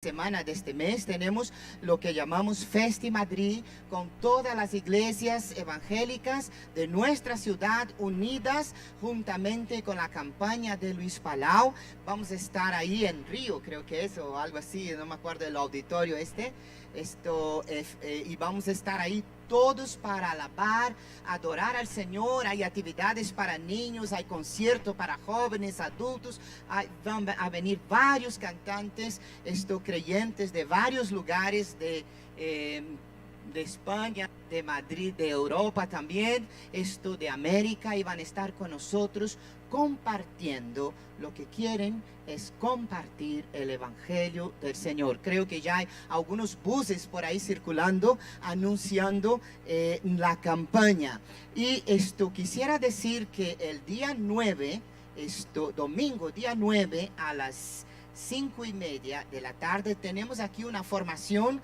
semana de este mes tenemos lo que llamamos Festi Madrid, con todas las iglesias evangélicas de nuestra ciudad unidas juntamente con la campaña de Luis Palau. Vamos a estar ahí en Río, creo que es, o algo así, no me acuerdo del auditorio y vamos a estar ahí todos para alabar, adorar al Señor. Hay actividades para niños, hay conciertos para jóvenes, adultos, van a venir varios cantantes, creyentes de varios lugares de España, de Madrid, de Europa también, de América, y van a estar con nosotros compartiendo. Lo que quieren es compartir el Evangelio del Señor. Creo que ya hay algunos buses por ahí circulando, anunciando la campaña. Y quisiera decir que el día 9, domingo, día 9 a las 5:30 de la tarde, tenemos aquí una formación.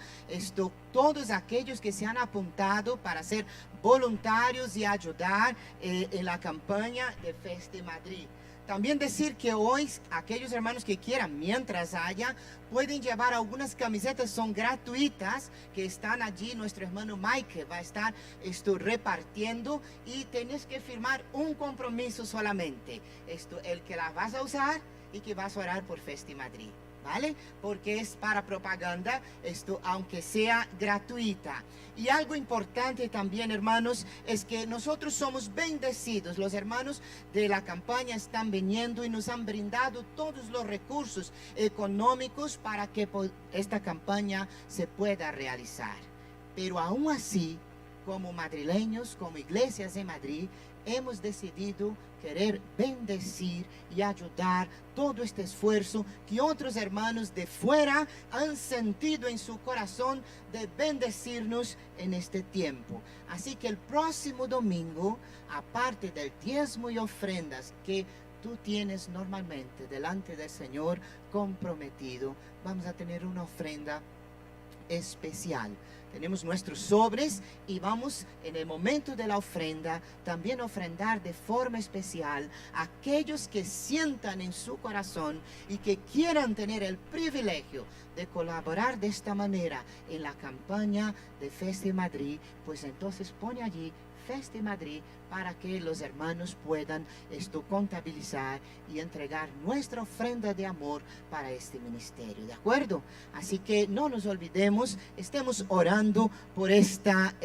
Todos aquellos que se han apuntado para ser voluntarios y ayudar en la campaña de Festi Madrid. También decir que hoy aquellos hermanos que quieran, mientras haya, pueden llevar algunas camisetas, son gratuitas, que están allí. Nuestro hermano Mike va a estar repartiendo, y tienes que firmar un compromiso solamente, el que las vas a usar y que vas a orar por Festi Madrid, ¿vale? Porque es para propaganda, aunque sea gratuita. Y algo importante también, hermanos, es que nosotros somos bendecidos. Los hermanos de la campaña están viniendo y nos han brindado todos los recursos económicos para que esta campaña se pueda realizar. Pero aún así, como madrileños, como iglesias de Madrid, hemos decidido querer bendecir y ayudar todo este esfuerzo que otros hermanos de fuera han sentido en su corazón de bendecirnos en este tiempo. Así que el próximo domingo, aparte del diezmo y ofrendas que tú tienes normalmente delante del Señor comprometido, vamos a tener una ofrenda especial. Tenemos nuestros sobres y vamos, en el momento de la ofrenda, también ofrendar de forma especial a aquellos que sientan en su corazón y que quieran tener el privilegio de colaborar de esta manera en la campaña de Festi Madrid. Pues entonces pone allí Festi Madrid para que los hermanos puedan contabilizar y entregar nuestra ofrenda de amor para este ministerio, ¿de acuerdo? Así que no nos olvidemos, estemos orando por esta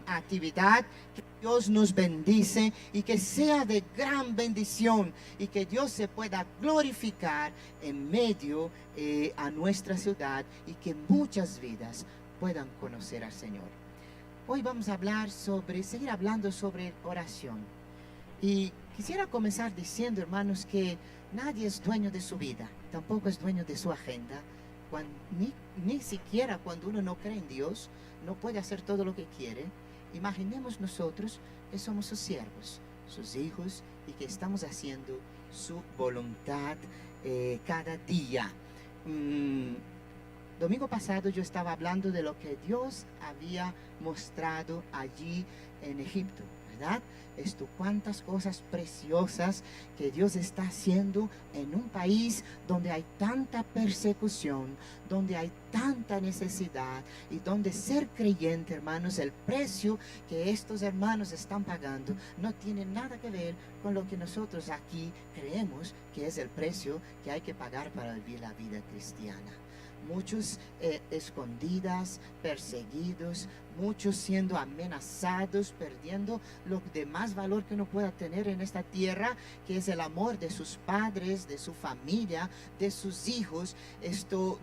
actividad. Que Dios nos bendice y que sea de gran bendición, y que Dios se pueda glorificar en medio a nuestra ciudad, y que muchas vidas puedan conocer al Señor. Hoy vamos a seguir hablando sobre oración. Y quisiera comenzar diciendo, hermanos, que nadie es dueño de su vida, tampoco es dueño de su agenda. Ni siquiera cuando uno no cree en Dios, no puede hacer todo lo que quiere. Imaginemos nosotros que somos sus siervos, sus hijos, y que estamos haciendo su voluntad cada día. Domingo pasado yo estaba hablando de lo que Dios había mostrado allí en Egipto, ¿verdad? Cuántas cosas preciosas que Dios está haciendo en un país donde hay tanta persecución, donde hay tanta necesidad, y donde ser creyente, hermanos, el precio que estos hermanos están pagando no tiene nada que ver con lo que nosotros aquí creemos que es el precio que hay que pagar para vivir la vida cristiana. Muchos escondidas, perseguidos, muchos siendo amenazados, perdiendo lo de más valor que uno pueda tener en esta tierra, que es el amor de sus padres, de su familia, de sus hijos.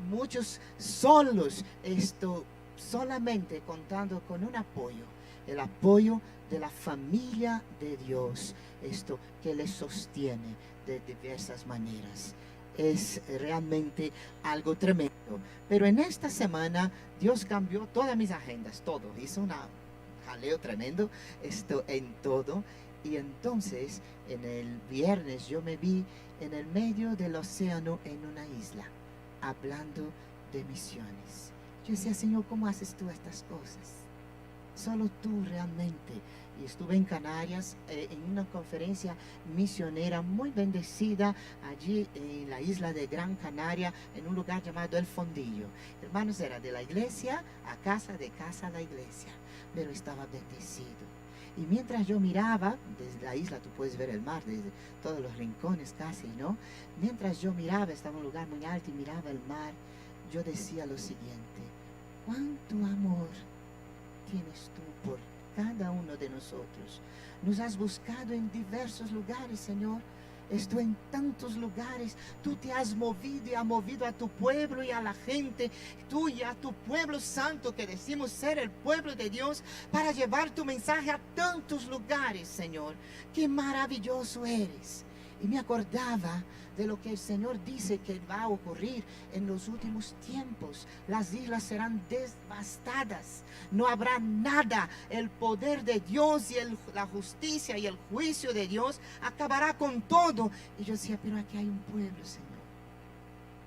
Muchos solos, solamente contando con un apoyo, el apoyo de la familia de Dios, que les sostiene de diversas maneras. Es realmente algo tremendo. Pero en esta semana Dios cambió todas mis agendas, todo. Hizo un jaleo tremendo en todo. Y entonces en el viernes yo me vi en el medio del océano, en una isla, hablando de misiones. Yo decía, Señor, ¿cómo haces tú estas cosas? solo tú realmente. Y estuve en Canarias en una conferencia misionera muy bendecida allí en la isla de Gran Canaria, en un lugar llamado El Fondillo. Hermanos, era de la iglesia a casa a la iglesia, pero estaba bendecido. Y mientras yo miraba, desde la isla tú puedes ver el mar, desde todos los rincones casi, ¿no? Mientras yo miraba, estaba en un lugar muy alto y miraba el mar, yo decía lo siguiente: ¿cuánto amor tienes tú por cada uno de nosotros? Nos has buscado en diversos lugares, Señor. Estoy en tantos lugares. Tú te has movido y has movido a tu pueblo y a la gente, tú y a tu pueblo santo, que decimos ser el pueblo de Dios, para llevar tu mensaje a tantos lugares, Señor. Qué maravilloso eres. Y me acordaba de lo que el Señor dice que va a ocurrir en los últimos tiempos. Las islas serán devastadas, no habrá nada. El poder de Dios y la justicia y el juicio de Dios acabará con todo. Y yo decía, pero aquí hay un pueblo, Señor.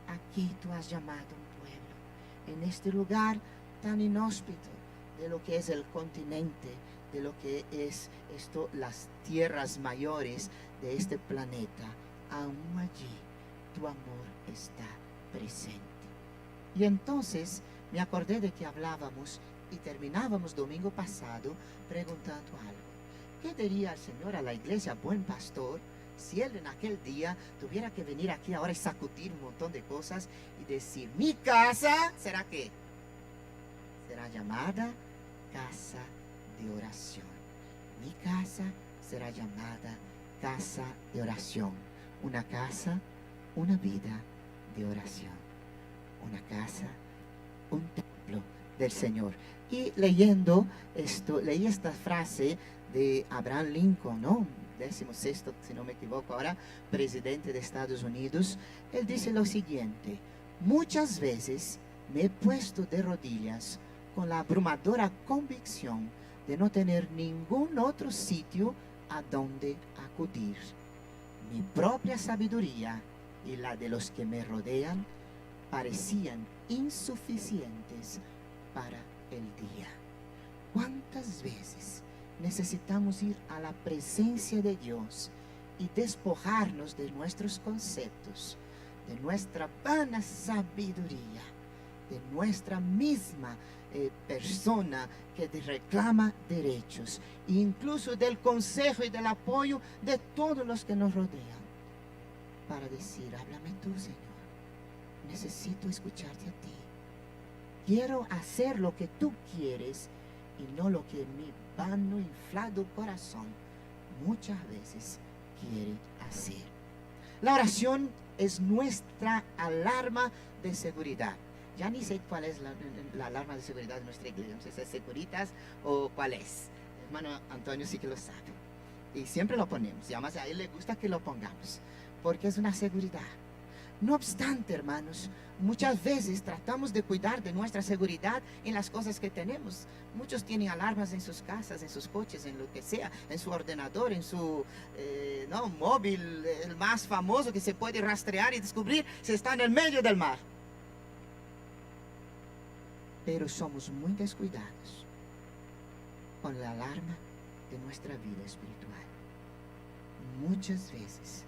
Aquí tú has llamado un pueblo, en este lugar tan inhóspito de lo que es el continente, de lo que es las tierras mayores de este planeta. Aún allí tu amor está presente. Y entonces me acordé de que hablábamos y terminábamos domingo pasado preguntando algo. ¿Qué diría el Señor a la iglesia Buen Pastor si Él en aquel día tuviera que venir aquí ahora y sacudir un montón de cosas y decir: mi casa, ¿será qué? Será llamada casa de oración. Mi casa será llamada casa de oración. Una casa, una vida de oración. Una casa, un templo del Señor. Y leyendo esto, leí esta frase de Abraham Lincoln, ¿no? 16º, si no me equivoco ahora, presidente de Estados Unidos. Él dice lo siguiente: muchas veces me he puesto de rodillas con la abrumadora convicción de no tener ningún otro sitio a donde acudir. Mi propia sabiduría y la de los que me rodean parecían insuficientes para el día. ¿Cuántas veces necesitamos ir a la presencia de Dios y despojarnos de nuestros conceptos, de nuestra vana sabiduría, de nuestra misma persona que reclama derechos, e incluso del consejo y del apoyo de todos los que nos rodean, para decir: háblame tú, Señor, necesito escucharte a ti, quiero hacer lo que tú quieres y no lo que mi vano, inflado corazón muchas veces quiere hacer. La oración es nuestra alarma de seguridad. Ya ni sé cuál es la alarma de seguridad de nuestra iglesia, no sé si es Securitas o cuál es. Hermano Antonio sí que lo sabe. Y siempre lo ponemos, y además a él le gusta que lo pongamos, porque es una seguridad. No obstante, hermanos, muchas veces tratamos de cuidar de nuestra seguridad en las cosas que tenemos. Muchos tienen alarmas en sus casas, en sus coches, en lo que sea, en su ordenador, en su móvil, el más famoso que se puede rastrear y descubrir si está en el medio del mar. Pero somos muy descuidados con la alarma de nuestra vida espiritual. Muchas veces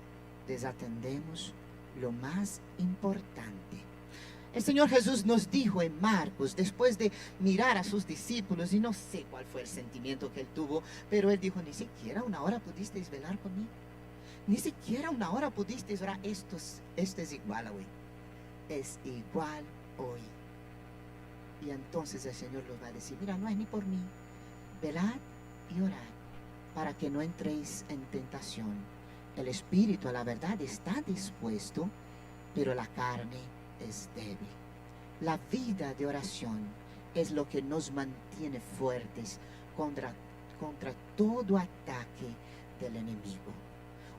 desatendemos lo más importante. El Señor Jesús nos dijo en Marcos, después de mirar a sus discípulos, y no sé cuál fue el sentimiento que él tuvo, pero él dijo: ni siquiera una hora pudisteis velar conmigo, ni siquiera una hora pudisteis orar. Esto es igual hoy, es igual hoy. Y entonces el Señor nos va a decir: mira, no es ni por mí, velad y orad para que no entréis en tentación. El espíritu a la verdad está dispuesto, pero la carne es débil. La vida de oración es lo que nos mantiene fuertes contra todo ataque del enemigo.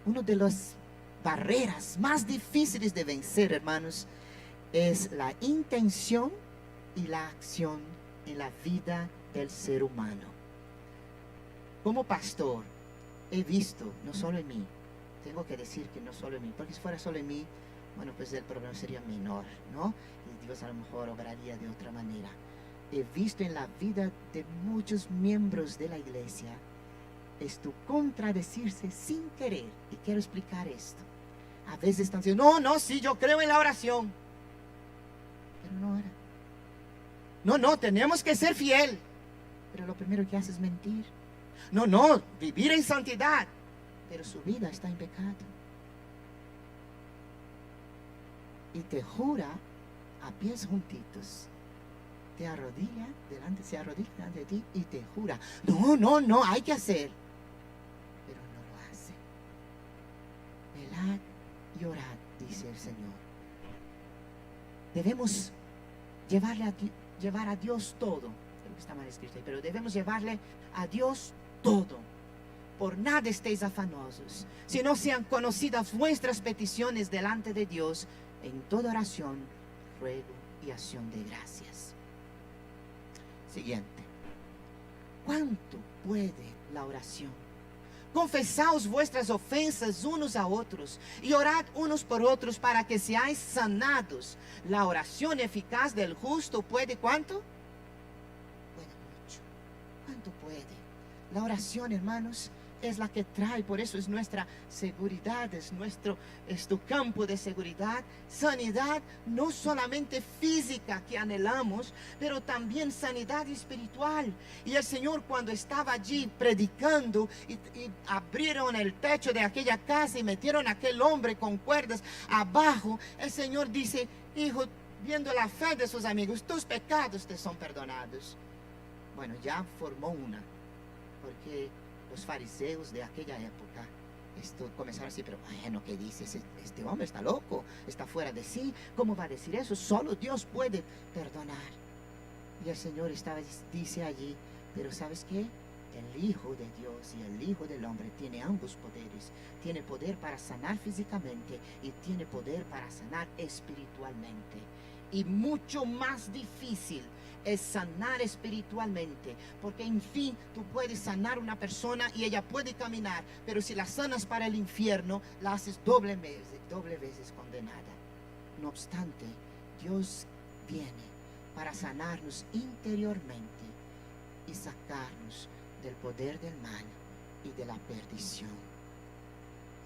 Una de las barreras más difíciles de vencer, hermanos, es la intención y la acción en la vida del ser humano. Como pastor he visto, no solo en mí, tengo que decir que no solo en mí, porque si fuera solo en mí, bueno, pues el problema sería menor, ¿no? Y Dios a lo mejor obraría de otra manera. he visto en la vida de muchos miembros de la iglesia esto contradecirse sin querer. Y quiero explicar esto. A veces están diciendo, no, no, sí, yo creo en la oración. Pero no era. No, no, tenemos que ser fiel. Pero lo primero que hace es mentir. No, no, vivir en santidad. Pero su vida está en pecado. Y te jura a pies juntitos. Se arrodilla delante de ti y te jura. No, no, no, hay que hacer. Pero no lo hace. Velad y orad, dice el Señor. Debemos llevar a Dios todo. Creo que está mal escrito ahí, pero debemos llevarle a Dios todo. Por nada estéis afanosos, sino sean conocidas vuestras peticiones delante de Dios en toda oración, ruego y acción de gracias. Siguiente. ¿Cuánto puede la oración? Confesaos vuestras ofensas unos a otros y orad unos por otros para que seáis sanados. La oración eficaz del justo puede, ¿cuánto? Puede mucho. ¿Cuánto puede? La oración, hermanos, es la que trae, por eso es nuestra seguridad, es nuestro campo de seguridad, sanidad no solamente física que anhelamos, pero también sanidad espiritual. Y el Señor, cuando estaba allí predicando y abrieron el techo de aquella casa y metieron a aquel hombre con cuerdas abajo, el Señor dice, hijo, viendo la fe de sus amigos, tus pecados te son perdonados. Bueno, ya formó una, porque los fariseos de aquella época comenzaron así, pero bueno, ¿qué dice? Este hombre está loco, está fuera de sí, ¿cómo va a decir eso? Solo Dios puede perdonar. Y el Señor dice allí, pero ¿sabes qué? El Hijo de Dios y el Hijo del Hombre tiene ambos poderes. Tiene poder para sanar físicamente y tiene poder para sanar espiritualmente. Y mucho más difícil es sanar espiritualmente, porque en fin tú puedes sanar una persona y ella puede caminar, pero si la sanas para el infierno, la haces doble veces condenada. No obstante, Dios viene para sanarnos interiormente y sacarnos del poder del mal y de la perdición.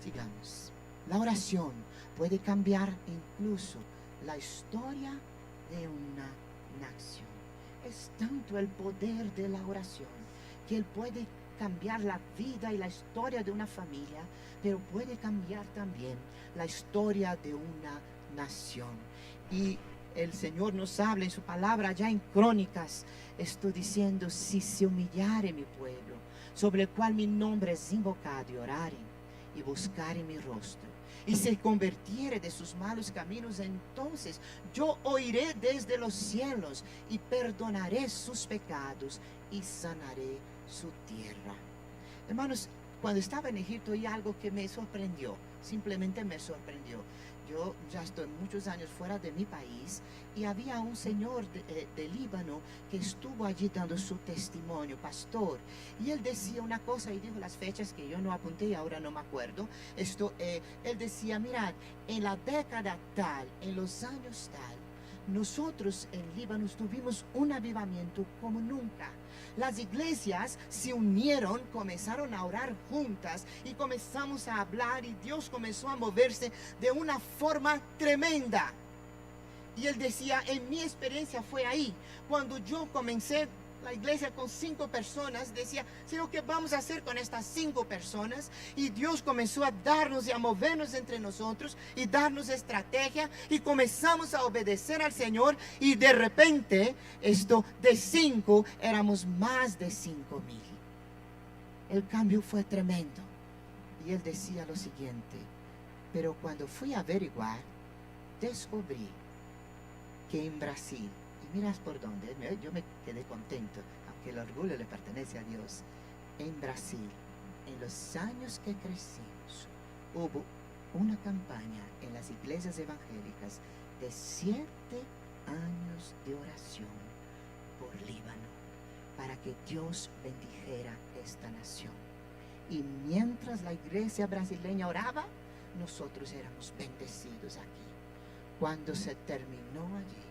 Sigamos. La oración puede cambiar incluso la historia de una nación. Es tanto el poder de la oración que Él puede cambiar la vida y la historia de una familia, pero puede cambiar también la historia de una nación. Y el Señor nos habla en su palabra ya en Crónicas, estoy diciendo, si se humillare mi pueblo, sobre el cual mi nombre es invocado, y oraren y buscaren mi rostro, y se convirtiere de sus malos caminos, entonces yo oiré desde los cielos y perdonaré sus pecados y sanaré su tierra. Hermanos, cuando estaba en Egipto hay algo que me sorprendió, simplemente me sorprendió. Yo ya estoy muchos años fuera de mi país y había un señor de Líbano que estuvo allí dando su testimonio, pastor. Y él decía una cosa y dijo las fechas que yo no apunté y ahora no me acuerdo. Él decía, mirad, en la década tal, en los años tal, nosotros en Líbano tuvimos un avivamiento como nunca. Las iglesias se unieron, comenzaron a orar juntas y comenzamos a hablar y Dios comenzó a moverse de una forma tremenda. Y él decía, en mi experiencia fue ahí, cuando yo comencé la iglesia con 5 personas, decía, Señor, ¿qué vamos a hacer con estas 5 personas? Y Dios comenzó a darnos y a movernos entre nosotros y darnos estrategia y comenzamos a obedecer al Señor y de repente de 5 éramos más de 5,000. El cambio fue tremendo. Y él decía lo siguiente, pero cuando fui a averiguar, descubrí que en Brasil, y miras por dónde, yo me quedé contento, aunque el orgullo le pertenece a Dios. En Brasil, en los años que crecimos, hubo una campaña en las iglesias evangélicas de 7 años de oración por Líbano, para que Dios bendijera esta nación. Y mientras la iglesia brasileña oraba, nosotros éramos bendecidos aquí. Cuando se terminó allí,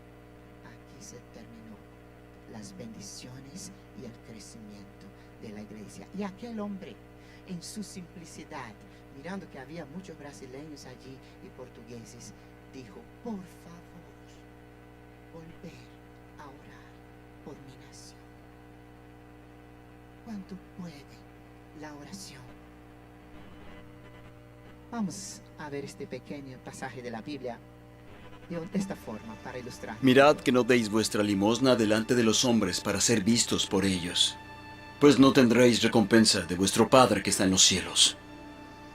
aquí se terminó las bendiciones y el crecimiento de la iglesia. Y aquel hombre, en su simplicidad, mirando que había muchos brasileños allí y portugueses, dijo: por favor, volver a orar por mi nación. ¿Cuánto puede la oración? Vamos a ver este pequeño pasaje de la Biblia de esta forma para ilustrar. Mirad que no deis vuestra limosna delante de los hombres para ser vistos por ellos, pues no tendréis recompensa de vuestro Padre que está en los cielos.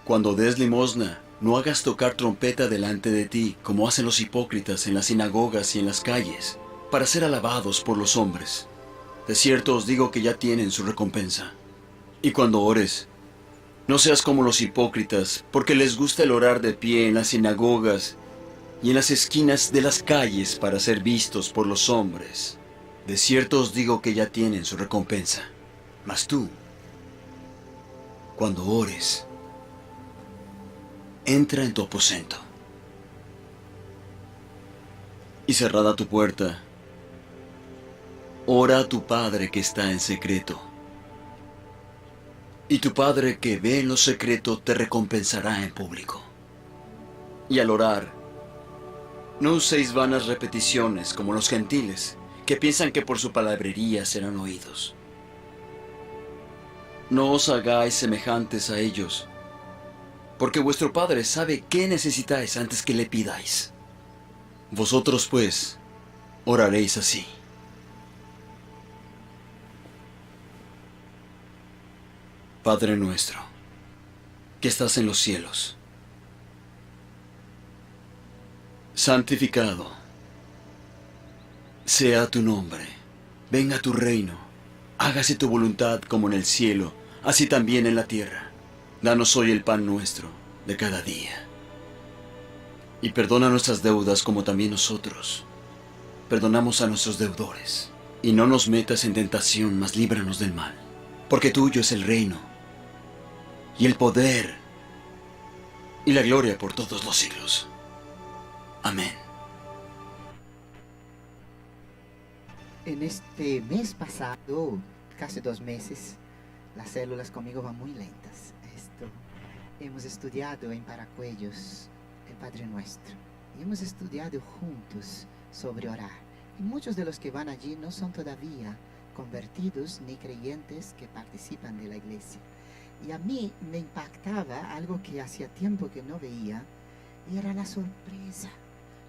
Cuando des limosna, no hagas tocar trompeta delante de ti, como hacen los hipócritas en las sinagogas y en las calles, para ser alabados por los hombres. De cierto os digo que ya tienen su recompensa. Y cuando ores, no seas como los hipócritas, porque les gusta el orar de pie en las sinagogas y en las esquinas de las calles para ser vistos por los hombres. De cierto os digo que ya tienen su recompensa. Mas tú, cuando ores, entra en tu aposento y cerrada tu puerta, ora a tu Padre que está en secreto. Y tu Padre que ve en lo secreto te recompensará en público. Y al orar, no uséis vanas repeticiones como los gentiles, que piensan que por su palabrería serán oídos. No os hagáis semejantes a ellos, porque vuestro Padre sabe qué necesitáis antes que le pidáis. Vosotros, pues, oraréis así: Padre nuestro, que estás en los cielos, santificado sea tu nombre, venga tu reino, hágase tu voluntad como en el cielo, así también en la tierra. Danos hoy el pan nuestro de cada día. Y perdona nuestras deudas como también nosotros perdonamos a nuestros deudores. Y no nos metas en tentación, mas líbranos del mal. Porque tuyo es el reino, y el poder, y la gloria por todos los siglos. Amén. En este mes pasado, casi 2 meses, las células conmigo van muy lentas. Hemos estudiado en Paracuellos el Padre Nuestro. Y hemos estudiado juntos sobre orar. Y muchos de los que van allí no son todavía convertidos ni creyentes que participan de la iglesia. Y a mí me impactaba algo que hacía tiempo que no veía, y era la sorpresa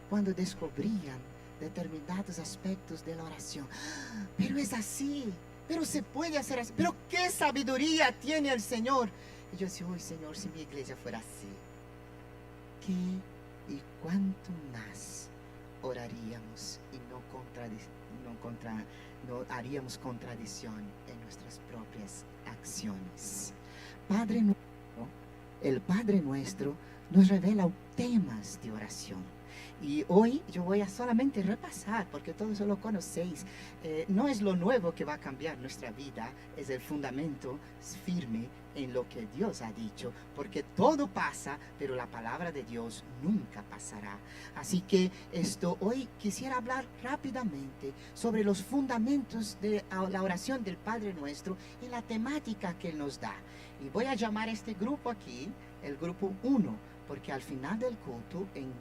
cuando descubrían determinados aspectos de la oración. Pero es así, pero se puede hacer así, pero qué sabiduría tiene el Señor. Y yo decía: hoy, Señor, si mi iglesia fuera así, ¿qué y cuánto más oraríamos y no haríamos contradicción en nuestras propias acciones? Padre nuestro, el Padre Nuestro nos revela temas de oración. Y hoy yo voy a solamente repasar, porque todos lo conocéis. No es lo nuevo que va a cambiar nuestra vida, es el fundamento firme en lo que Dios ha dicho, porque todo pasa, pero la palabra de Dios nunca pasará. Así que hoy quisiera hablar rápidamente sobre los fundamentos de la oración del Padre Nuestro y la temática que Él nos da. Y voy a llamar a este grupo aquí el grupo 1, porque al final del culto, en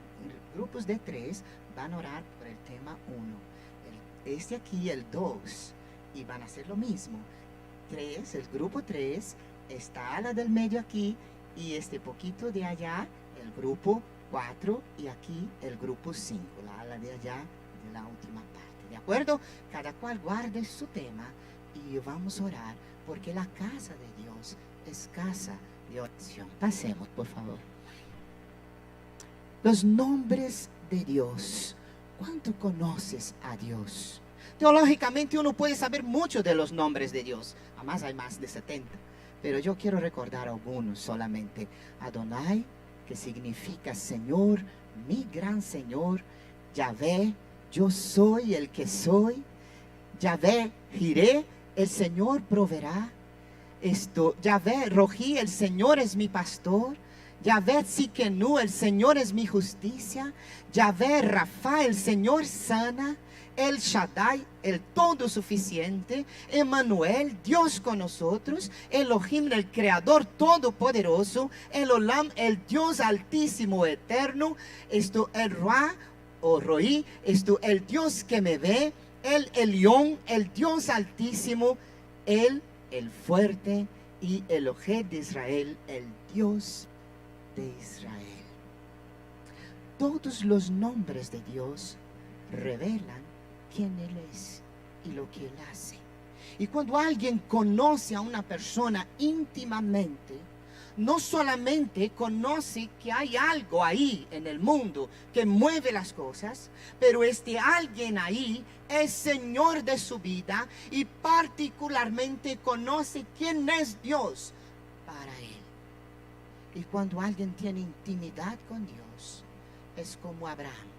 grupos de 3, van a orar por el tema 1. Este aquí, el 2, y van a hacer lo mismo. 3, el grupo 3, está a la del medio aquí, y este poquito de allá, el grupo 4, y aquí el grupo 5, la ala de allá, de la última parte. ¿De acuerdo? Cada cual guarde su tema, y vamos a orar, porque la casa de Dios es casa de oración. Pasemos, por favor. Los nombres de Dios. ¿Cuánto conoces a Dios? Teológicamente uno puede saber mucho de los nombres de Dios. Además hay más de 70. Pero yo quiero recordar algunos solamente. Adonai, que significa Señor, mi gran Señor. Yahvé, yo soy el que soy. Yahvé, Jireh, el Señor proveerá. Yahvé, Rojí, el Señor es mi pastor. Yahvé Tsidkenu, el Señor es mi justicia. Yahvé Rafa, el Señor sana. El Shaddai, el todo suficiente, Emmanuel, Dios con nosotros, Elohim, el creador todopoderoso, el Olam, el Dios altísimo, eterno, esto el Ra o Roí, esto el Dios que me ve, el Elión, el Dios altísimo, el fuerte, y Elohim de Israel, el Dios de Israel. Todos los nombres de Dios revelan quién Él es y lo que Él hace. Y cuando alguien conoce a una persona íntimamente, no solamente conoce que hay algo ahí en el mundo que mueve las cosas, pero este alguien ahí es Señor de su vida y particularmente conoce quién es Dios para él. Y cuando alguien tiene intimidad con Dios, es como Abraham.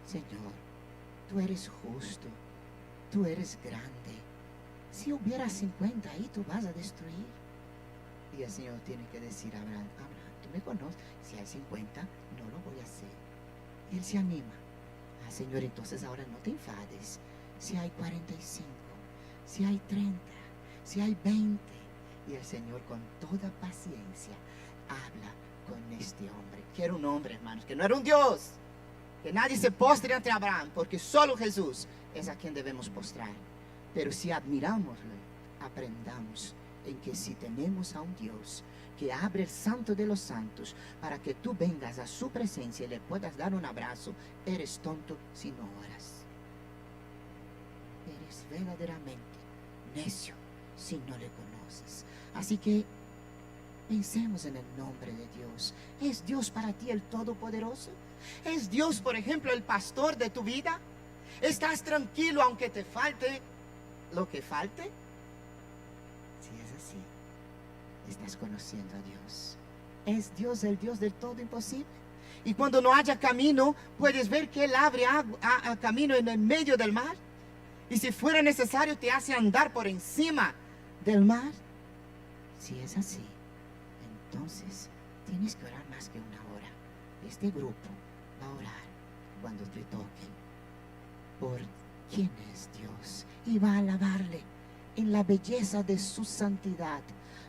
Señor, tú eres justo, tú eres grande. Si hubiera 50 ahí, tú vas a destruir. Y el Señor tiene que decir a Abraham, tú me conoces, si hay 50, no lo voy a hacer. Y él se anima. Señor, entonces ahora no te enfades. Si hay 45, si hay 30, si hay 20. Y el Señor con toda paciencia habla con este hombre. Que era un hombre, hermanos, que no era un Dios. Que nadie se postre ante Abraham, porque solo Jesús es a quien debemos postrar. Pero si admiramosle, aprendamos en que si tenemos a un Dios que abre el santo de los santos para que tú vengas a su presencia y le puedas dar un abrazo, eres tonto si no oras. Eres verdaderamente necio si no le conoces. Así que pensemos en el nombre de Dios. ¿Es Dios para ti el Todopoderoso? ¿Es Dios, por ejemplo, el pastor de tu vida? ¿Estás tranquilo aunque te falte lo que falte? Si es así, estás conociendo a Dios. ¿Es Dios el Dios del todo imposible? Y cuando no haya camino, puedes ver que Él abre camino en el medio del mar. Y si fuera necesario, te hace andar por encima del mar. Si es así, entonces tienes que orar más que una hora. Este grupo va a orar cuando te toque por quién es Dios y va a alabarle en la belleza de su santidad,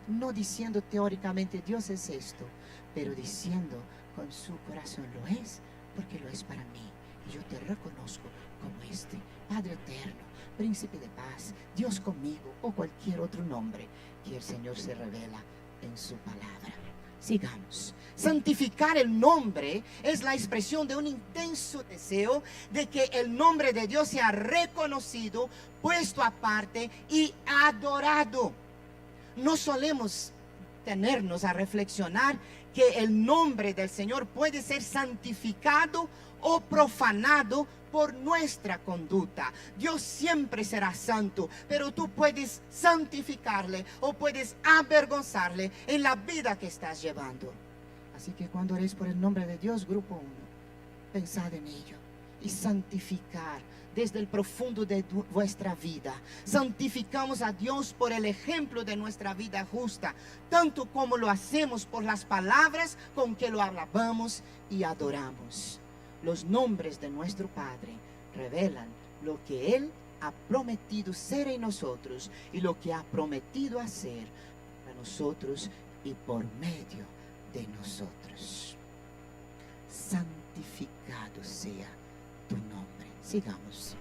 no diciendo teóricamente Dios es esto, pero diciendo con su corazón lo es, porque lo es para mí y yo te reconozco como este Padre eterno, Príncipe de paz, Dios conmigo o cualquier otro nombre que el Señor se revela en su palabra. Sigamos. Santificar el nombre es la expresión de un intenso deseo de que el nombre de Dios sea reconocido, puesto aparte y adorado. No solemos tenernos a reflexionar que el nombre del Señor puede ser santificado o profanado por nuestra conducta. Dios siempre será santo, pero tú puedes santificarle o puedes avergonzarle en la vida que estás llevando. Así que cuando oréis por el nombre de Dios, grupo 1, pensad en ello y santificar desde el profundo de vuestra vida. Santificamos a Dios por el ejemplo de nuestra vida justa, tanto como lo hacemos por las palabras con que lo alabamos y adoramos. Los nombres de nuestro Padre revelan lo que Él ha prometido ser en nosotros y lo que ha prometido hacer para nosotros y por medio de nosotros. Santificado sea tu nombre. Sigamos.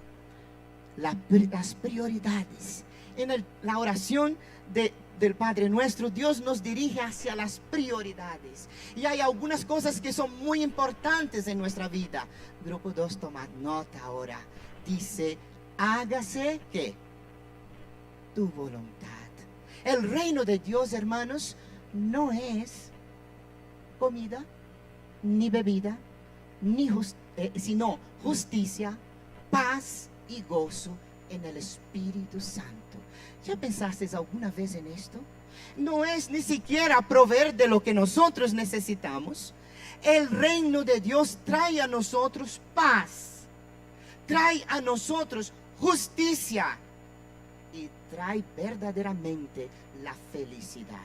Las prioridades. En la oración del Padre Nuestro, Dios nos dirige hacia las prioridades. Y hay algunas cosas que son muy importantes en nuestra vida. Grupo 2, tomad nota ahora. Dice, hágase, ¿qué? Tu voluntad. El reino de Dios, hermanos, no es comida, ni bebida, sino justicia, paz y gozo en el Espíritu Santo. ¿Ya pensaste alguna vez en esto? No es ni siquiera proveer de lo que nosotros necesitamos. El reino de Dios trae a nosotros paz, trae a nosotros justicia y trae verdaderamente la felicidad.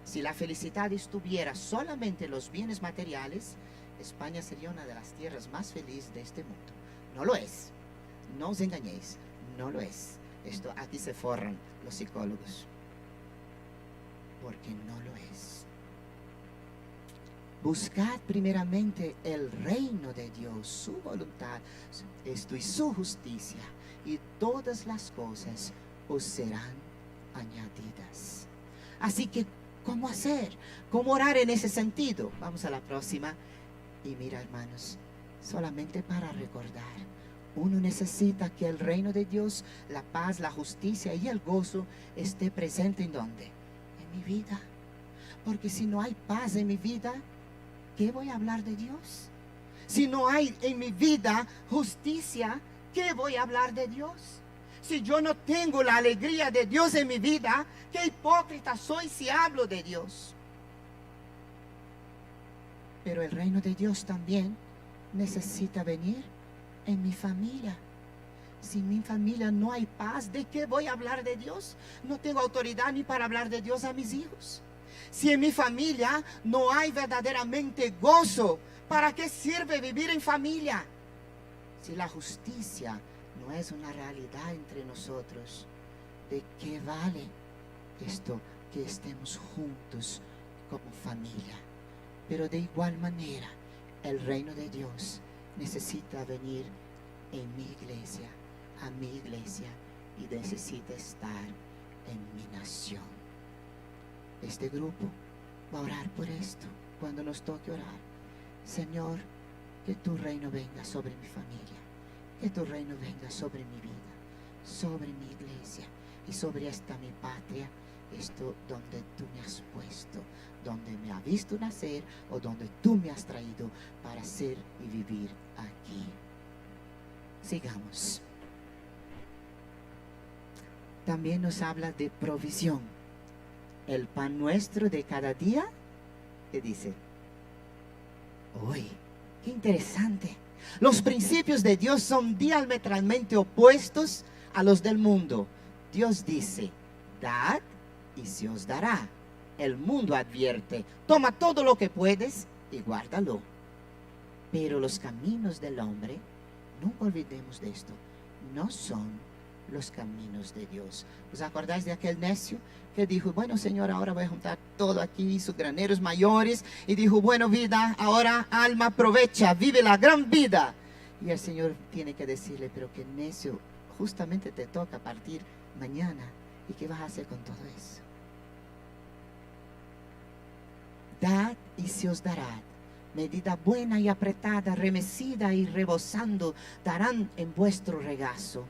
Si la felicidad estuviera solamente en los bienes materiales, España sería una de las tierras más felices de este mundo. No lo es. No os engañéis, no lo es. Esto aquí se forran los psicólogos, porque no lo es. Buscad primeramente el reino de Dios, su voluntad, esto y su justicia, y todas las cosas os serán añadidas. Así que, ¿cómo hacer? ¿Cómo orar en ese sentido? Vamos a la próxima. Y mira, hermanos, solamente para recordar, uno necesita que el reino de Dios, la paz, la justicia y el gozo esté presente ¿en dónde? En mi vida. Porque si no hay paz en mi vida, ¿qué voy a hablar de Dios? Si no hay en mi vida justicia, ¿qué voy a hablar de Dios? Si yo no tengo la alegría de Dios en mi vida, ¿qué hipócrita soy si hablo de Dios? Pero el reino de Dios también necesita venir en mi familia. Si en mi familia no hay paz, ¿de qué voy a hablar de Dios? No tengo autoridad ni para hablar de Dios a mis hijos. Si en mi familia no hay verdaderamente gozo, ¿para qué sirve vivir en familia? Si la justicia no es una realidad entre nosotros, ¿de qué vale esto que estemos juntos como familia? Pero de igual manera, el reino de Dios necesita venir en mi iglesia, a mi iglesia, y necesita estar en mi nación. Este grupo va a orar por esto cuando nos toque orar. Señor, que tu reino venga sobre mi familia, que tu reino venga sobre mi vida, sobre mi iglesia y sobre esta mi patria, esto donde tú me has puesto, donde me has visto nacer o donde tú me has traído para ser y vivir aquí. Sigamos. También nos habla de provisión. El pan nuestro de cada día, ¿qué dice? Uy, qué interesante. Los principios de Dios son diametralmente opuestos a los del mundo. Dios dice, dad y se os dará. El mundo advierte, toma todo lo que puedes y guárdalo. Pero los caminos del hombre, nunca olvidemos de esto, no son los caminos de Dios. ¿Os acordáis de aquel necio que dijo, bueno, Señor, ahora voy a juntar todo aquí, sus graneros mayores? Y dijo, bueno, vida, ahora alma, aprovecha, vive la gran vida. Y el Señor tiene que decirle, pero que necio, justamente te toca partir mañana. ¿Y qué vas a hacer con todo eso? Dad y se os dará. Medida buena y apretada, remecida y rebosando, darán en vuestro regazo.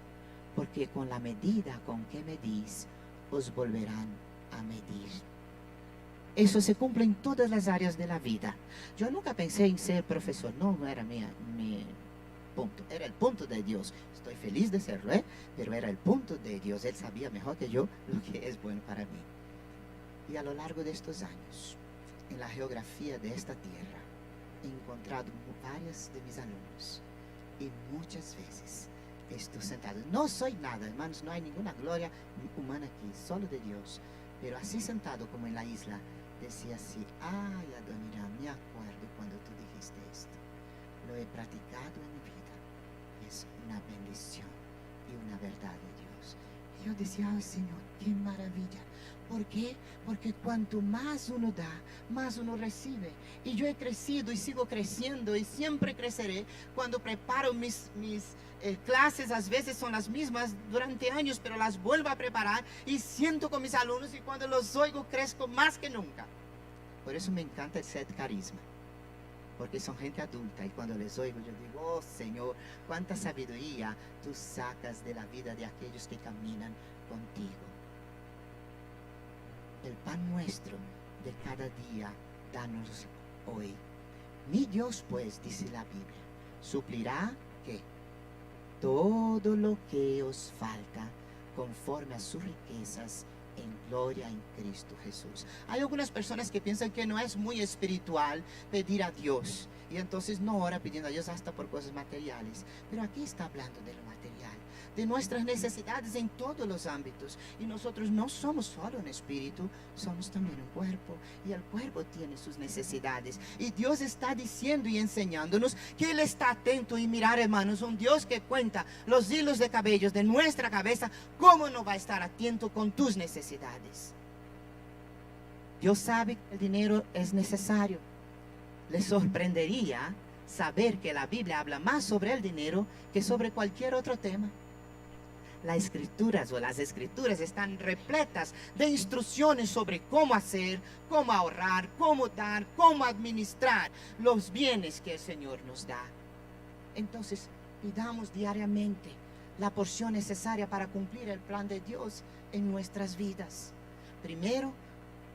Porque con la medida con que medís, os volverán a medir. Eso se cumple en todas las áreas de la vida. Yo nunca pensé en ser profesor, no era mi punto, era el punto de Dios. Estoy feliz de serlo, pero era el punto de Dios. Él sabía mejor que yo lo que es bueno para mí. Y a lo largo de estos años, en la geografía de esta tierra, he encontrado varios de mis alumnos y muchas veces estoy sentado. No soy nada, hermanos, no hay ninguna gloria humana aquí, solo de Dios. Pero así sentado como en la isla, decía así, ay, Adonirá, me acuerdo cuando tú dijiste esto. Lo he practicado en mi vida. Es una bendición y una verdad de Dios. Y yo decía, ay, Señor, qué maravilla. ¿Por qué? Porque cuanto más uno da, más uno recibe. Y yo he crecido y sigo creciendo y siempre creceré cuando preparo mis clases. A veces son las mismas durante años, pero las vuelvo a preparar y siento con mis alumnos, y cuando los oigo crezco más que nunca. Por eso me encanta el set carisma, porque son gente adulta, y cuando les oigo yo digo, oh Señor, cuánta sabiduría tú sacas de la vida de aquellos que caminan contigo. El pan nuestro de cada día, danos hoy. Mi Dios, pues, dice la Biblia, suplirá, ¿qué? Todo lo que os falta, conforme a sus riquezas en gloria en Cristo Jesús. Hay algunas personas que piensan que no es muy espiritual pedir a Dios, y entonces no ora pidiendo a Dios hasta por cosas materiales. Pero aquí está hablando de lo material. de nuestras necesidades en todos los ámbitos. Y nosotros no somos solo un espíritu, somos también un cuerpo. Y el cuerpo tiene sus necesidades. Y Dios está diciendo y enseñándonos que Él está atento. Y mirar, hermanos, un Dios que cuenta los hilos de cabellos de nuestra cabeza, ¿cómo no va a estar atento con tus necesidades? Dios sabe que el dinero es necesario. Le sorprendería saber que la Biblia habla más sobre el dinero que sobre cualquier otro tema. Las escrituras están repletas de instrucciones sobre cómo hacer, cómo ahorrar, cómo dar, cómo administrar los bienes que el Señor nos da. Entonces, pidamos diariamente la porción necesaria para cumplir el plan de Dios en nuestras vidas. Primero,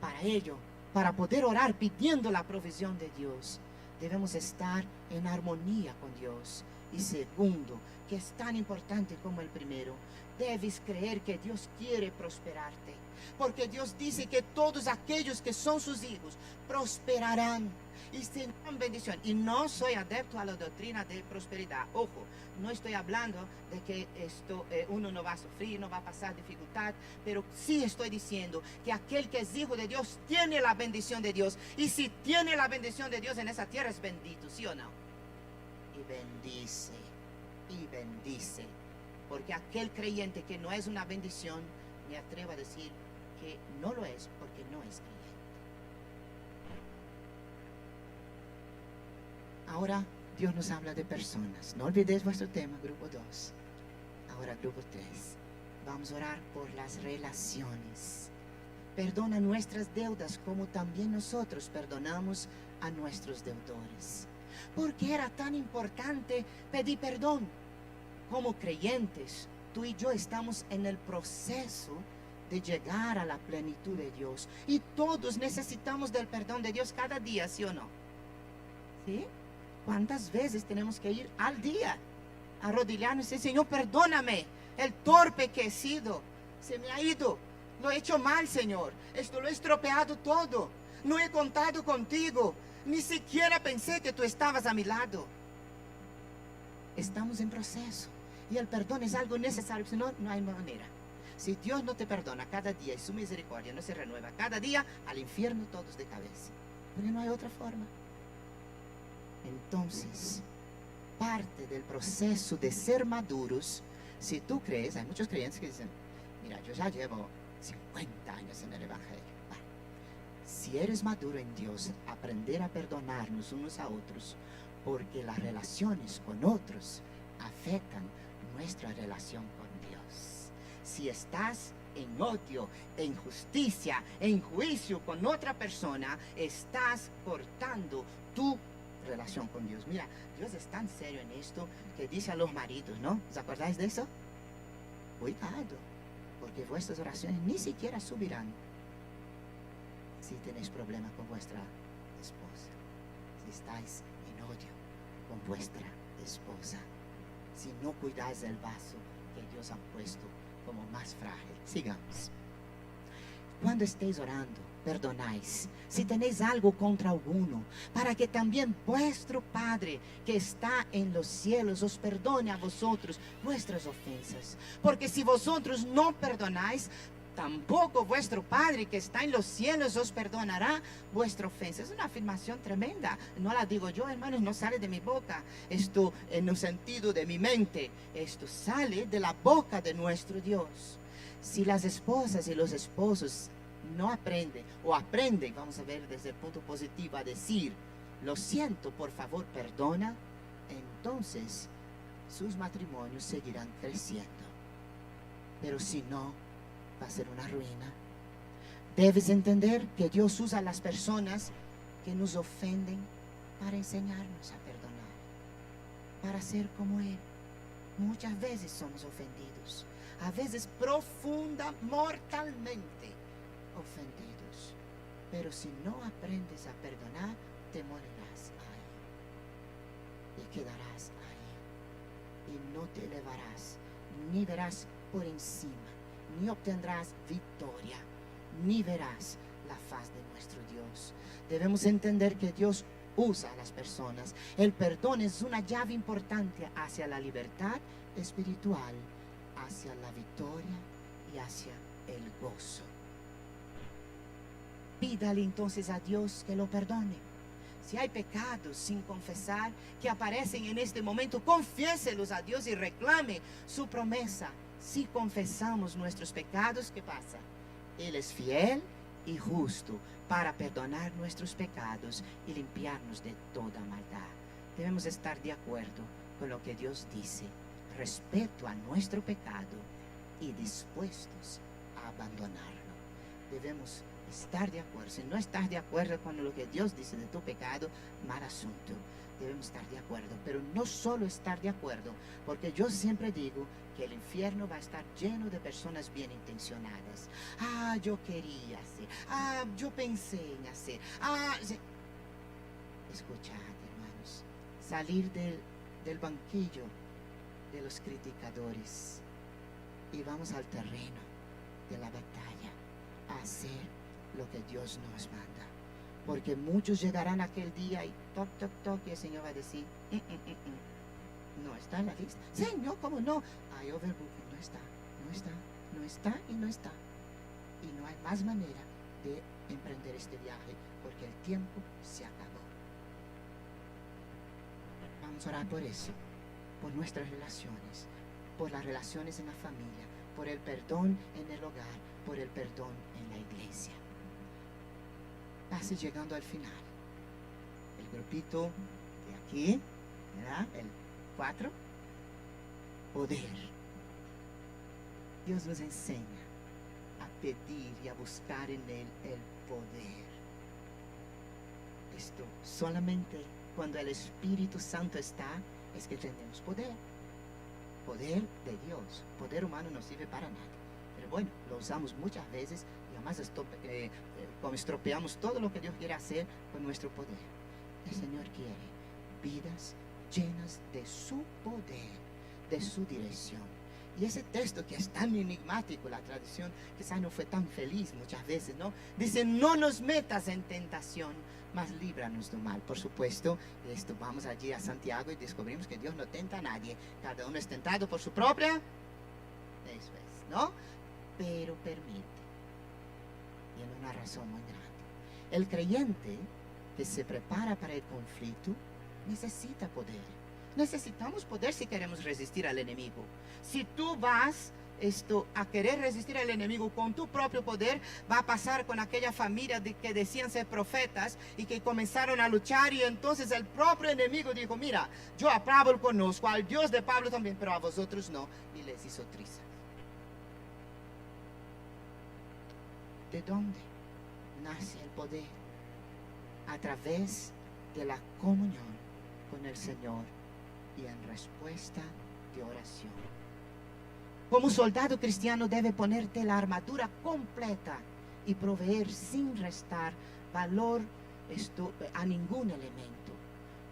para ello, para poder orar pidiendo la provisión de Dios, debemos estar en armonía con Dios. Y segundo, que es tan importante como el primero, debes creer que Dios quiere prosperarte, porque Dios dice que todos aquellos que son sus hijos prosperarán y tendrán bendición. Y no soy adepto a la doctrina de prosperidad. Ojo, no estoy hablando de que uno no va a sufrir, no va a pasar dificultad, pero sí estoy diciendo que aquel que es hijo de Dios tiene la bendición de Dios. Y si tiene la bendición de Dios en esa tierra, es bendito, ¿sí o no? Y bendice. Porque aquel creyente que no es una bendición, me atrevo a decir que no lo es, porque no es creyente. Ahora Dios nos habla de personas. No olvides vuestro tema, grupo 2. Ahora grupo 3. Vamos a orar por las relaciones. Perdona nuestras deudas como también nosotros perdonamos a nuestros deudores. ¿Por qué era tan importante pedir perdón? Como creyentes, tú y yo estamos en el proceso de llegar a la plenitud de Dios. Y todos necesitamos del perdón de Dios cada día, ¿sí o no? ¿Sí? ¿Cuántas veces tenemos que ir al día? Arrodillarnos y decir, Señor, perdóname el torpe que he sido. Se me ha ido. Lo he hecho mal, Señor. Esto lo he estropeado todo. No he contado contigo. Ni siquiera pensé que tú estabas a mi lado. Estamos en proceso. Y el perdón es algo necesario. Si no, no hay manera. Si Dios no te perdona cada día y su misericordia no se renueva cada día, al infierno todos de cabeza. Porque no hay otra forma. Entonces, parte del proceso de ser maduros, si tú crees, hay muchos creyentes que dicen, mira, yo ya llevo 50 años en el Evangelio. Bueno, si eres maduro en Dios, aprender a perdonarnos unos a otros, porque las relaciones con otros afectan nuestra relación con Dios. Si estás en odio, en justicia, en juicio con otra persona, estás cortando tu relación con Dios. Mira, Dios es tan serio en esto que dice a los maridos, ¿no? ¿Os acordáis de eso? Cuidado, porque vuestras oraciones ni siquiera subirán si tenéis problemas con vuestra esposa, si estáis en odio con vuestra esposa, si no cuidáis del vaso que Dios ha puesto como más frágil. Sigamos. Cuando estéis orando, perdonáis si tenéis algo contra alguno, para que también vuestro Padre que está en los cielos os perdone a vosotros vuestras ofensas. Porque si vosotros no perdonáis, tampoco vuestro Padre que está en los cielos os perdonará vuestra ofensa. Es una afirmación tremenda. No la digo yo, hermanos, no sale de mi boca. Esto en el sentido de mi mente. Esto sale de la boca de nuestro Dios. Si las esposas y los esposos no aprenden, o aprenden, vamos a ver desde el punto positivo, a decir, lo siento, por favor, perdona, entonces sus matrimonios seguirán creciendo. Pero si no, va a ser una ruina. Debes entender que Dios usa a las personas que nos ofenden para enseñarnos a perdonar, para ser como Él. Muchas veces somos ofendidos, a veces profunda, mortalmente ofendidos. Pero si no aprendes a perdonar, te morirás ahí y quedarás ahí y no te elevarás, ni verás por encima, ni obtendrás victoria, ni verás la faz de nuestro Dios. Debemos entender que Dios usa a las personas. El perdón es una llave importante hacia la libertad espiritual, hacia la victoria y hacia el gozo. Pídale entonces a Dios que lo perdone. Si hay pecados sin confesar que aparecen en este momento, confiéselos a Dios y reclame su promesa. Si confesamos nuestros pecados, ¿qué pasa? Él es fiel y justo para perdonar nuestros pecados y limpiarnos de toda maldad. Debemos estar de acuerdo con lo que Dios dice respecto a nuestro pecado y dispuestos a abandonarlo. Debemos estar de acuerdo. Si no estás de acuerdo con lo que Dios dice de tu pecado, mal asunto. Debemos estar de acuerdo, pero no solo estar de acuerdo, porque yo siempre digo que el infierno va a estar lleno de personas bien intencionadas. Yo quería hacer, yo pensé en hacer, Escuchad, hermanos, salir del banquillo de los criticadores y vamos al terreno de la batalla a hacer lo que Dios nos manda, porque muchos llegarán aquel día y toc, toc, toc, y el Señor va a decir, no está en la lista. Señor, ¿cómo no? Hay overbooking, no está y no está. Y no hay más manera de emprender este viaje, porque el tiempo se acabó. Vamos a orar por eso, por nuestras relaciones, por las relaciones en la familia, por el perdón en el hogar, por el perdón en la iglesia. Casi llegando al final. El grupito de aquí, ¿verdad? El 4. Poder. Dios nos enseña a pedir y a buscar en Él el poder. Esto solamente cuando el Espíritu Santo está es que tenemos poder. Poder de Dios. Poder humano no sirve para nada. Pero bueno, lo usamos muchas veces y además como estropeamos todo lo que Dios quiere hacer con nuestro poder. El Señor quiere vidas llenas de su poder, de su dirección. Y ese texto que es tan enigmático, la tradición quizás no fue tan feliz muchas veces, ¿no? Dice, no nos metas en tentación, mas líbranos del mal. Por supuesto, vamos allí a Santiago y descubrimos que Dios no tenta a nadie. Cada uno es tentado por su propia, eso es, ¿no? Pero permite. Tiene una razón muy grande. El creyente que se prepara para el conflicto necesita poder. Necesitamos poder si queremos resistir al enemigo. Si tú vas a querer resistir al enemigo con tu propio poder, va a pasar con aquella familia que decían ser profetas y que comenzaron a luchar, y entonces el propio enemigo dijo, mira, yo a Pablo conozco, al Dios de Pablo también, pero a vosotros no, y les hizo trizas. ¿De dónde nace el poder? A través de la comunión con el Señor y en respuesta de oración. Como soldado cristiano debe ponerte la armadura completa y proveer sin restar valor a ningún elemento.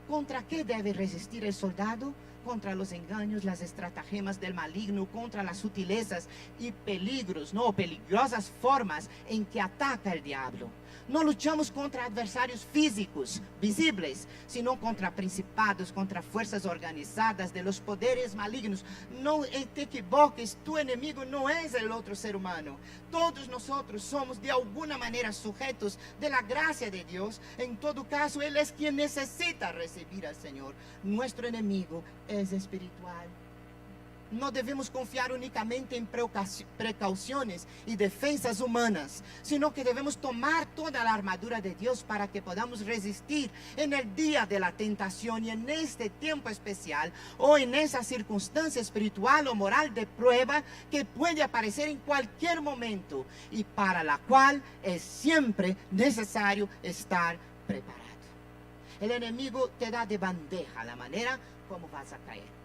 ¿Contra qué debe resistir el soldado? Contra los engaños, las estratagemas del maligno, contra las sutilezas y peligros, peligrosas formas en que ataca el diablo. No luchamos contra adversarios físicos, visibles, sino contra principados, contra fuerzas organizadas de los poderes malignos. No te equivoques, tu enemigo no es el otro ser humano. Todos nosotros somos de alguna manera sujetos de la gracia de Dios. En todo caso, Él es quien necesita recibir al Señor. Nuestro enemigo es espiritual. No debemos confiar únicamente en precauciones y defensas humanas, sino que debemos tomar toda la armadura de Dios para que podamos resistir en el día de la tentación y en este tiempo especial o en esa circunstancia espiritual o moral de prueba que puede aparecer en cualquier momento y para la cual es siempre necesario estar preparado. El enemigo te da de bandeja la manera como vas a caer.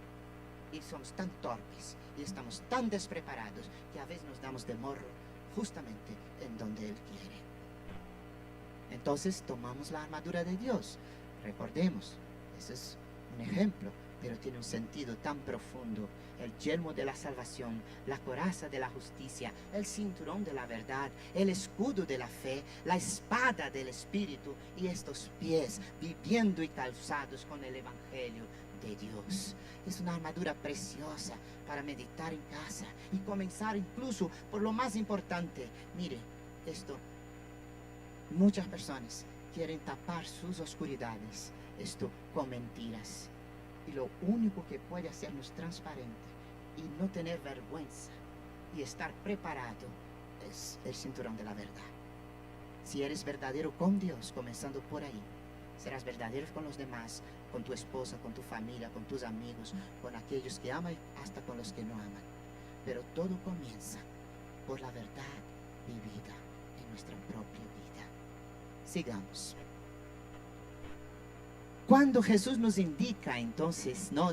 Y somos tan torpes y estamos tan despreparados que a veces nos damos de morro justamente en donde Él quiere. Entonces tomamos la armadura de Dios. Recordemos, ese es un ejemplo, pero tiene un sentido tan profundo. El yelmo de la salvación, la coraza de la justicia, el cinturón de la verdad, el escudo de la fe, la espada del Espíritu y estos pies viviendo y calzados con el Evangelio de Dios. Es una armadura preciosa para meditar en casa y comenzar incluso por lo más importante. Mire, esto, muchas personas quieren tapar sus oscuridades, con mentiras. Y lo único que puede hacernos transparente y no tener vergüenza y estar preparado es el cinturón de la verdad. Si eres verdadero con Dios, comenzando por ahí, serás verdadero con los demás, con tu esposa, con tu familia, con tus amigos, con aquellos que aman, hasta con los que no aman. Pero todo comienza por la verdad vivida en nuestra propia vida. Sigamos. Cuando Jesús nos indica, entonces, no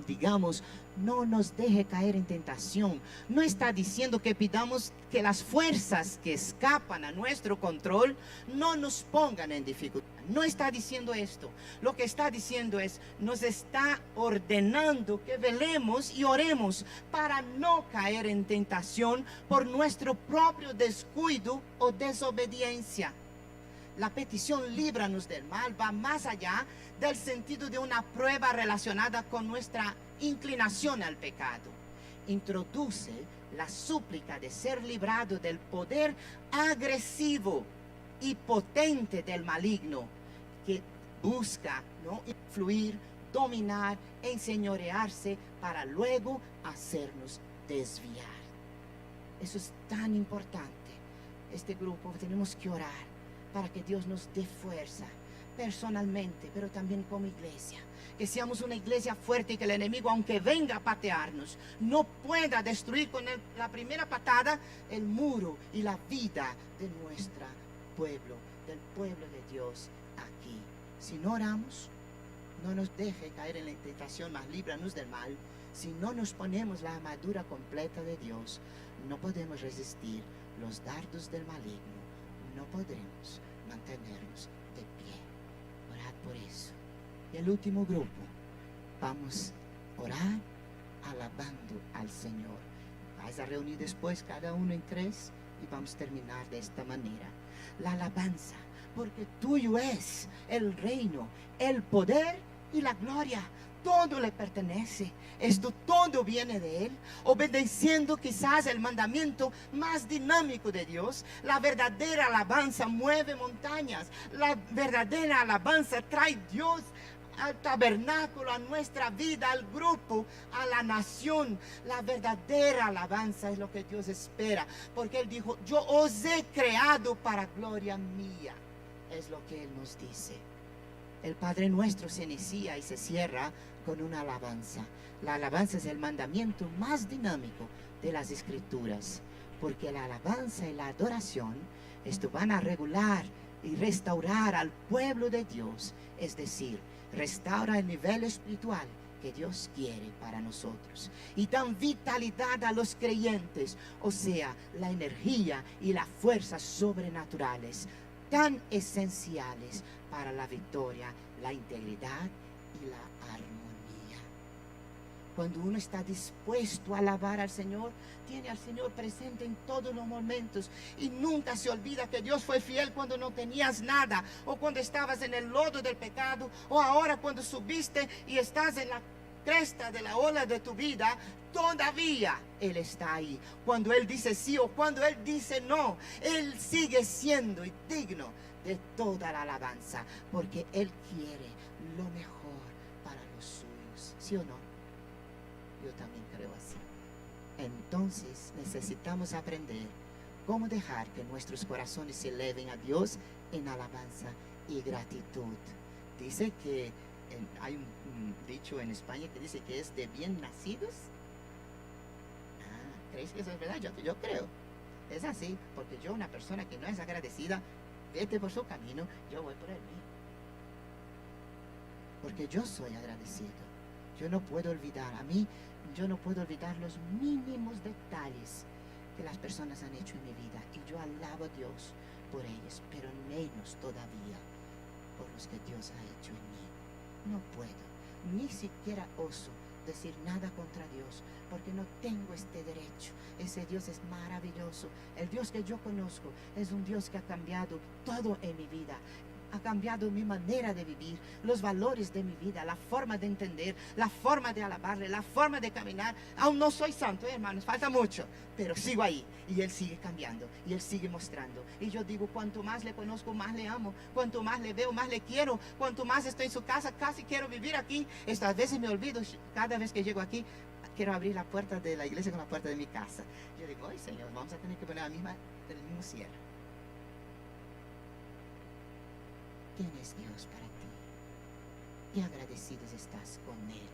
nos deje caer en tentación, no está diciendo que pidamos que las fuerzas que escapan a nuestro control no nos pongan en dificultad. No está diciendo esto. Lo que está diciendo es, nos está ordenando que velemos y oremos para no caer en tentación por nuestro propio descuido o desobediencia. La petición líbranos del mal va más allá del sentido de una prueba relacionada con nuestra inclinación al pecado. Introduce la súplica de ser librado del poder agresivo y potente del maligno que busca, ¿no?, influir, dominar, enseñorearse para luego hacernos desviar. Eso es tan importante. Este grupo tenemos que orar para que Dios nos dé fuerza personalmente, pero también como iglesia. Que seamos una iglesia fuerte y que el enemigo, aunque venga a patearnos, no pueda destruir con la primera patada el muro y la vida de nuestro pueblo, del pueblo de Dios aquí. Si no oramos, no nos deje caer en la tentación, mas líbranos del mal. Si no nos ponemos la armadura completa de Dios, no podemos resistir los dardos del maligno. No podremos mantenernos de pie. Orad por eso. Y el último grupo, vamos a orar alabando al Señor. Vais a reunir después cada uno en 3 y vamos a terminar de esta manera. La alabanza, porque tuyo es el reino, el poder y la gloria. Todo le pertenece. Esto todo viene de Él, obedeciendo quizás el mandamiento más dinámico de Dios. La verdadera alabanza mueve montañas. La verdadera alabanza trae Dios al tabernáculo, a nuestra vida, al grupo, a la nación. La verdadera alabanza es lo que Dios espera, porque Él dijo, yo os he creado para gloria mía. Es lo que Él nos dice. El Padre Nuestro se inicia y se cierra con una alabanza. La alabanza es el mandamiento más dinámico de las Escrituras, porque la alabanza y la adoración van a regular y restaurar al pueblo de Dios, es decir, restaura el nivel espiritual que Dios quiere para nosotros y dan vitalidad a los creyentes, o sea, la energía y las fuerzas sobrenaturales tan esenciales para la victoria, la integridad y la armonía. Cuando uno está dispuesto a alabar al Señor, tiene al Señor presente en todos los momentos y nunca se olvida que Dios fue fiel cuando no tenías nada, o cuando estabas en el lodo del pecado, o ahora cuando subiste y estás en la cresta de la ola de tu vida. Todavía Él está ahí. Cuando Él dice sí o cuando Él dice no, Él sigue siendo digno de toda la alabanza, porque Él quiere lo mejor para los suyos. ¿Sí o no? Yo también creo así. Entonces necesitamos aprender cómo dejar que nuestros corazones se eleven a Dios en alabanza y gratitud. Dice que hay un dicho en España que dice que es de bien nacidos. ¿Crees que eso es verdad? Yo creo. Es así, porque yo, una persona que no es agradecida, vete por su camino, yo voy por el mío. Porque yo soy agradecido. Yo no puedo olvidar, yo no puedo olvidar los mínimos detalles que las personas han hecho en mi vida. Y yo alabo a Dios por ellos, pero menos todavía por los que Dios ha hecho en mí. No puedo, ni siquiera oso decir nada contra Dios, porque no tengo este derecho. Ese Dios es maravilloso. El Dios que yo conozco es un Dios que ha cambiado todo en mi vida. ha cambiado mi manera de vivir, los valores de mi vida, la forma de entender, la forma de alabarle, la forma de caminar. Aún no soy santo, hermanos, falta mucho, pero sigo ahí y Él sigue cambiando y Él sigue mostrando. Y yo digo, cuanto más le conozco, más le amo, cuanto más le veo, más le quiero, cuanto más estoy en su casa, casi quiero vivir aquí. A veces me olvido, cada vez que llego aquí, quiero abrir la puerta de la iglesia con la puerta de mi casa. Yo digo, ay Señor, vamos a tener que poner el mismo cielo. ¿Quién es Dios para ti? Y agradecidos estás con Él.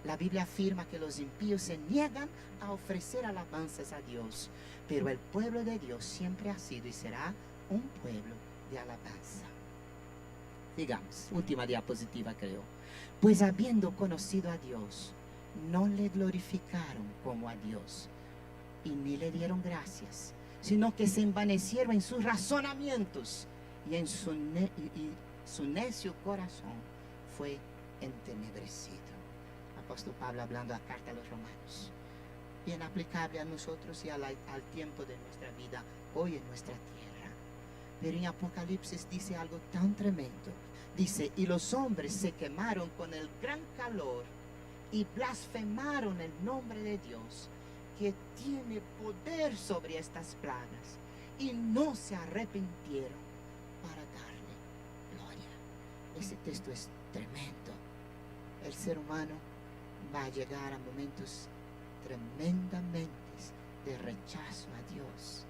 La Biblia afirma que los impíos se niegan a ofrecer alabanzas a Dios, pero el pueblo de Dios siempre ha sido y será un pueblo de alabanza. Digamos, última diapositiva creo. Pues habiendo conocido a Dios, no le glorificaron como a Dios y ni le dieron gracias, sino que se envanecieron en sus razonamientos y en su necio corazón fue entenebrecido. Apóstol Pablo hablando a carta a los romanos, bien aplicable a nosotros y al tiempo de nuestra vida hoy en nuestra tierra. Pero en Apocalipsis dice algo tan tremendo. Dice, y los hombres se quemaron con el gran calor y blasfemaron el nombre de Dios, que tiene poder sobre estas plagas, y no se arrepintieron para darle gloria. Ese texto es tremendo. El ser humano va a llegar a momentos tremendamente de rechazo a Dios,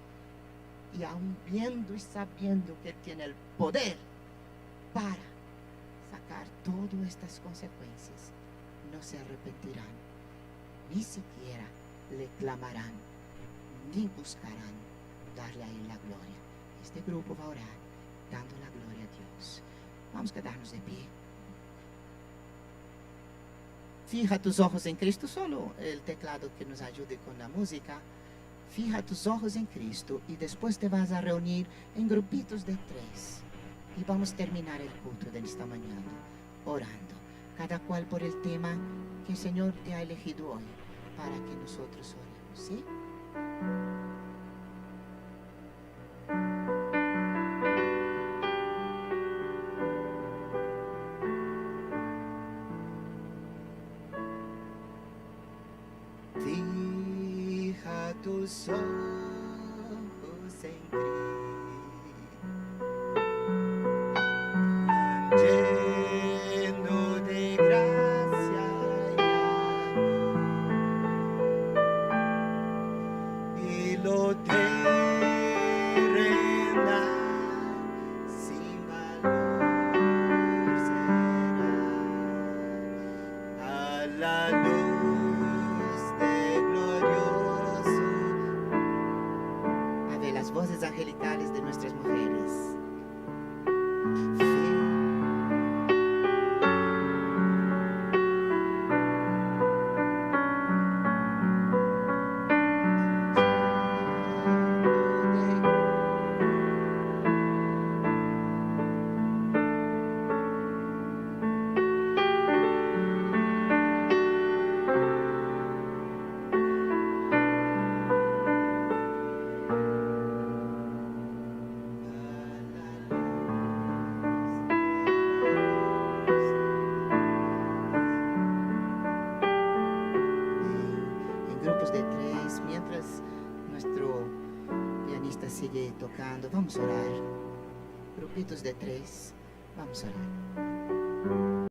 y aún viendo y sabiendo que tiene el poder para sacar todas estas consecuencias, no se arrepentirán, ni siquiera le clamarán, ni buscarán darle a Él la gloria. Este grupo va a orar dando la gloria a Dios. Vamos a quedarnos de pie. Fija tus ojos en Cristo, solo el teclado que nos ayude con la música. Fija tus ojos en Cristo y después te vas a reunir en grupitos de 3 y vamos a terminar el culto de esta mañana orando, cada cual por el tema que el Señor te ha elegido hoy para que nosotros oremos, ¿sí? Fija tus ojos en Cristo, lleno de gracia y lo terrenal sin valor será a la luz de glorioso. A ver las voces angelicales de nuestras mujeres. Mientras nuestro pianista sigue tocando, vamos a orar. Grupitos de 3, vamos a orar.